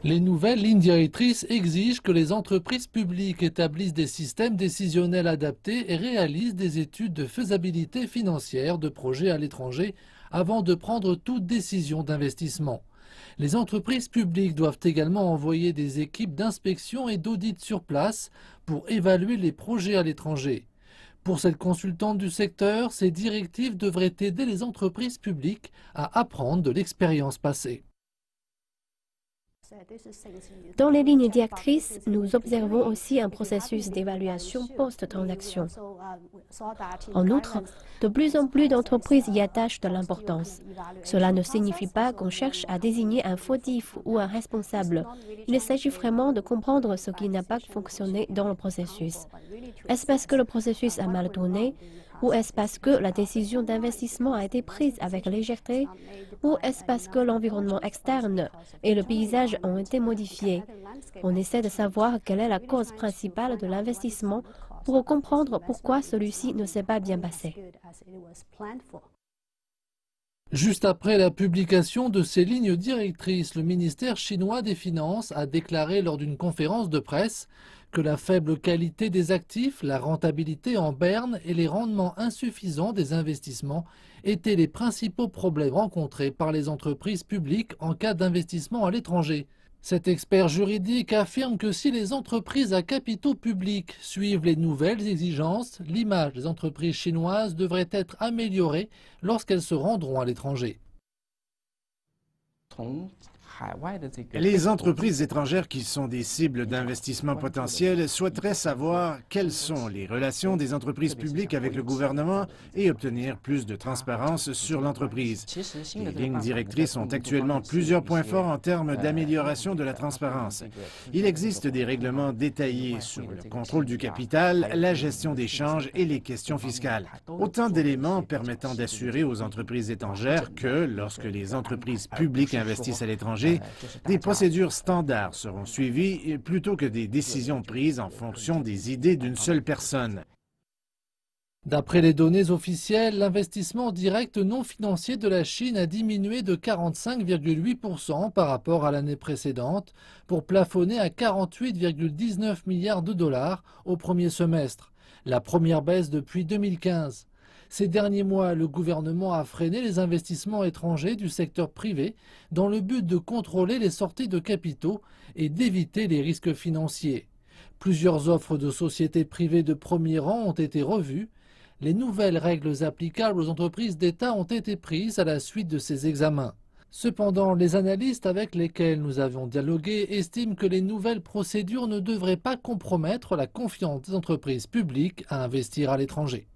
Les nouvelles lignes directrices exigent que les entreprises publiques établissent des systèmes décisionnels adaptés et réalisent des études de faisabilité financière de projets à l'étranger avant de prendre toute décision d'investissement. Les entreprises publiques doivent également envoyer des équipes d'inspection et d'audit sur place pour évaluer les projets à l'étranger. Pour cette consultante du secteur, ces directives devraient aider les entreprises publiques à apprendre de l'expérience passée. Dans les lignes directrices, nous observons aussi un processus d'évaluation post-transaction. En outre, de plus en plus d'entreprises y attachent de l'importance. Cela ne signifie pas qu'on cherche à désigner un fautif ou un responsable. Il s'agit vraiment de comprendre ce qui n'a pas fonctionné dans le processus. Est-ce parce que le processus a mal tourné? Ou est-ce parce que la décision d'investissement a été prise avec légèreté? Ou est-ce parce que l'environnement externe et le paysage ont été modifiés? On essaie de savoir quelle est la cause principale de l'investissement pour comprendre pourquoi celui-ci ne s'est pas bien passé. Juste après la publication de ces lignes directrices, le ministère chinois des Finances a déclaré lors d'une conférence de presse que la faible qualité des actifs, la rentabilité en berne et les rendements insuffisants des investissements étaient les principaux problèmes rencontrés par les entreprises publiques en cas d'investissement à l'étranger. Cet expert juridique affirme que si les entreprises à capitaux publics suivent les nouvelles exigences, l'image des entreprises chinoises devrait être améliorée lorsqu'elles se rendront à l'étranger. Les entreprises étrangères qui sont des cibles d'investissement potentiels souhaiteraient savoir quelles sont les relations des entreprises publiques avec le gouvernement et obtenir plus de transparence sur l'entreprise. Les lignes directrices ont actuellement plusieurs points forts en termes d'amélioration de la transparence. Il existe des règlements détaillés sur le contrôle du capital, la gestion des changes et les questions fiscales. Autant d'éléments permettant d'assurer aux entreprises étrangères que, lorsque les entreprises publiques investissent à l'étranger, des procédures standards seront suivies plutôt que des décisions prises en fonction des idées d'une seule personne. D'après les données officielles, l'investissement direct non financier de la Chine a diminué de 45,8% par rapport à l'année précédente pour plafonner à 48,19 milliards de dollars au premier semestre, la première baisse depuis 2015. Ces derniers mois, le gouvernement a freiné les investissements étrangers du secteur privé dans le but de contrôler les sorties de capitaux et d'éviter les risques financiers. Plusieurs offres de sociétés privées de premier rang ont été revues. Les nouvelles règles applicables aux entreprises d'État ont été prises à la suite de ces examens. Cependant, les analystes avec lesquels nous avons dialogué estiment que les nouvelles procédures ne devraient pas compromettre la confiance des entreprises publiques à investir à l'étranger.